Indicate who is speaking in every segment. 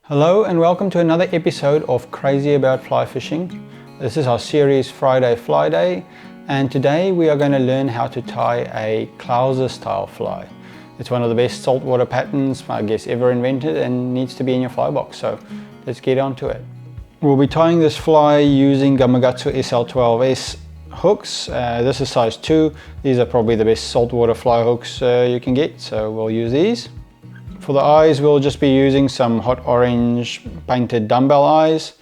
Speaker 1: Hello and welcome to another episode of Crazy About Fly Fishing. This is our series Friday Fly Day, and today we are going to learn how to tie a CLOUSER style fly. It's one of the best saltwater patterns I guess ever invented and needs to be in your fly box, so let's get on to it. We'll be tying this fly using Gamagatsu SL12S hooks. This is size 2. These are probably the best saltwater fly hooks you can get, so we'll use these. For the eyes, we'll just be using some hot orange painted dumbbell eyes.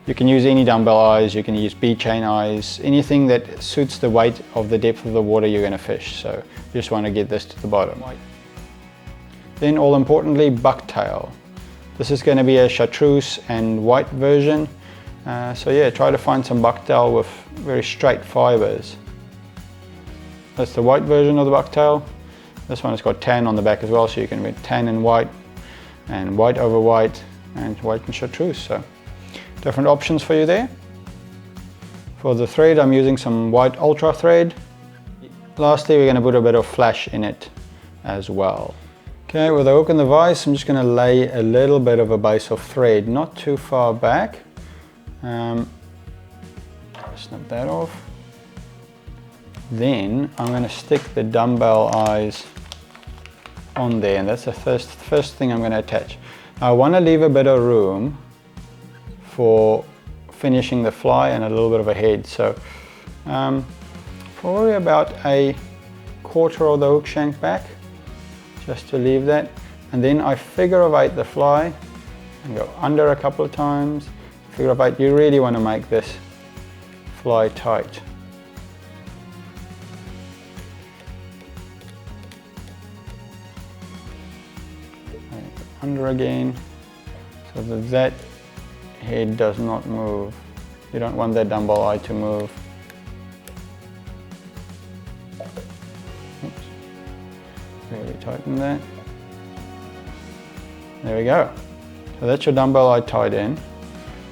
Speaker 1: You can use any dumbbell eyes, you can use B-chain eyes, anything that suits the weight of the depth of the water you're going to fish. So you just want to get this to the bottom. Then all importantly, bucktail. This is going to be a chartreuse and white version. So yeah, try to find some bucktail with very straight fibers. That's the white version of the bucktail. This one has got tan on the back as well, so you can make tan and white over white and white and chartreuse. So different options for you there. For the thread, I'm using some white ultra thread. Lastly, we're going to put a bit of flash in it as well. Okay, with the hook and the vise, I'm just going to lay a little bit of a base of thread, not too far back. Snip that off. Then I'm going to stick the dumbbell eyes on there, and that's the first thing I'm going to attach. I want to leave a bit of room for finishing the fly and a little bit of a head, so probably about a quarter of the hook shank back, just to leave that. And then I figure of 8 the fly and go under a couple of times. Figure of 8, you really want to make this fly tight. Under again, so that head does not move. You don't want that dumbbell eye to move. Oops. Really tighten that. There we go. So that's your dumbbell eye tied in.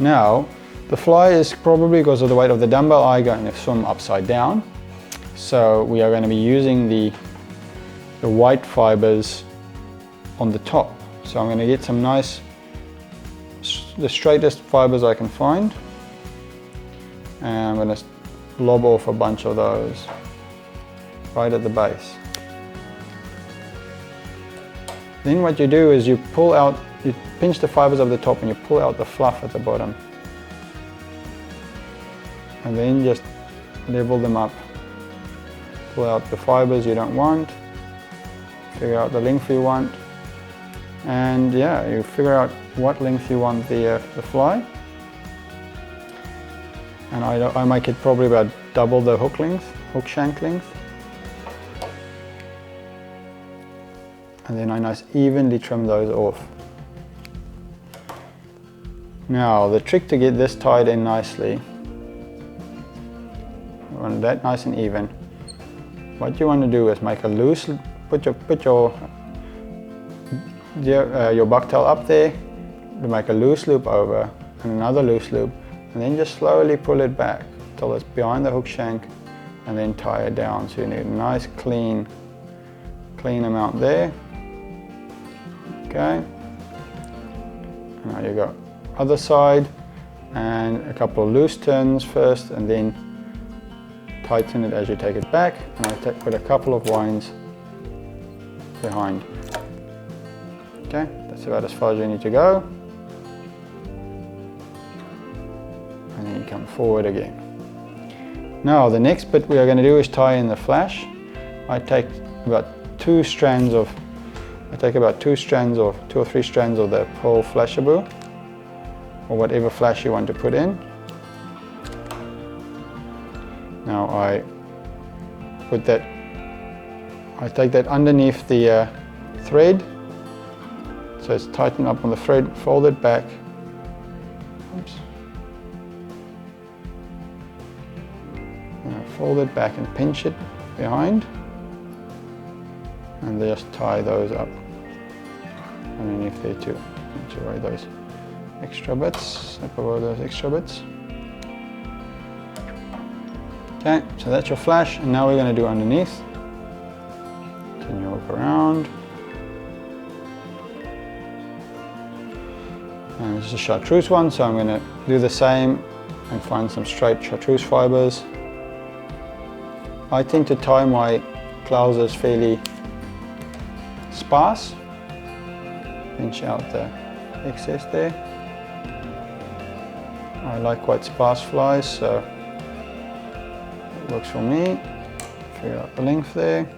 Speaker 1: Now, the fly is probably, because of the weight of the dumbbell eye, going to swim upside down. So we are going to be using the white fibers on the top. So I'm going to get some nice, the straightest fibers I can find, and I'm going to lob off a bunch of those right at the base. Then what you do is you pull out, you pinch the fibers of the top and you pull out the fluff at the bottom, and then just level them up. Pull out the fibers you don't want, figure out the length you want. And yeah, you figure out what length you want the fly. And I make it probably about double the hook shank length. And then I nice evenly trim those off. Now the trick to get this tied in nicely, you want that nice and even. What you want to do is make a loose, put your bucktail up there, to make a loose loop over and another loose loop, and then just slowly pull it back till it's behind the hook shank, and then tie it down. So you need a nice clean amount there. Okay, now you got other side, and a couple of loose turns first, and then tighten it as you take it back, and I put a couple of winds behind. Okay, that's about as far as you need to go. And then you come forward again. Now the next bit we are going to do is tie in the flash. I take about 2 strands of, 2 or 3 strands of the pearl flashabou, or whatever flash you want to put in. Now I take that underneath the thread. So it's tightened up on the thread, fold it back. Oops. Now fold it back and pinch it behind. And just tie those up underneath there too. Pinch away those extra bits, snip away those extra bits. Okay, so that's your flash, and now we're going to do underneath. Turn your hook around. And this is a chartreuse one, so I'm going to do the same and find some straight chartreuse fibers. I tend to tie my CLOUSERs fairly sparse. Pinch out the excess there. I like quite sparse flies, so it works for me. Figure out the length there.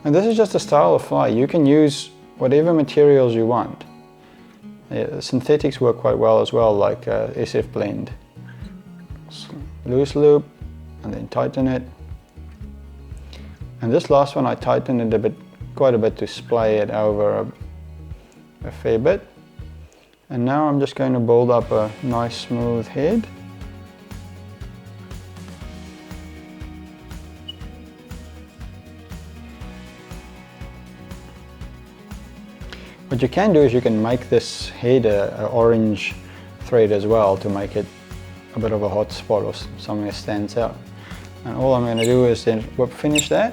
Speaker 1: And this is just a style of fly. You can use whatever materials you want. Yeah, synthetics work quite well as well, like SF blend. Loose loop and then tighten it. And this last one I tightened it quite a bit to splay it over a fair bit. And now I'm just going to build up a nice smooth head. What you can do is you can make this head an orange thread as well to make it a bit of a hot spot or something that stands out. And all I'm going to do is then whip finish that.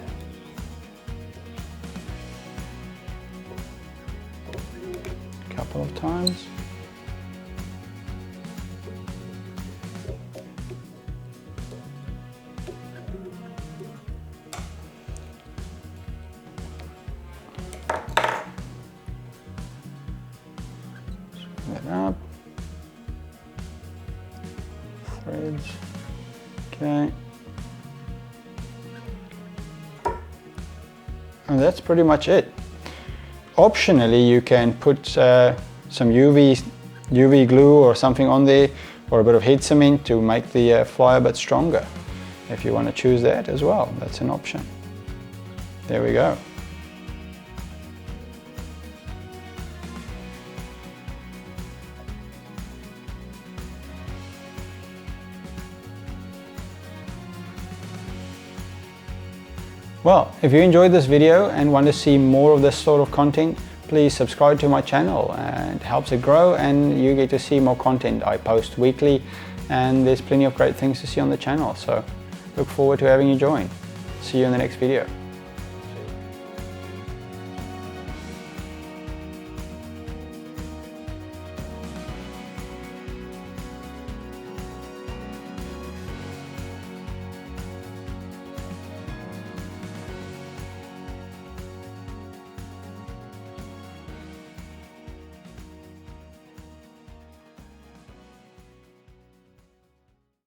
Speaker 1: A couple of times. That up. Threads. Okay. And that's pretty much it. Optionally, you can put some UV glue or something on there, or a bit of heat cement to make the fly a bit stronger. If you want to choose that as well, that's an option. There we go. Well, if you enjoyed this video and want to see more of this sort of content, please subscribe to my channel, and it helps it grow and you get to see more content. I post weekly and there's plenty of great things to see on the channel, so look forward to having you join. See you in the next video.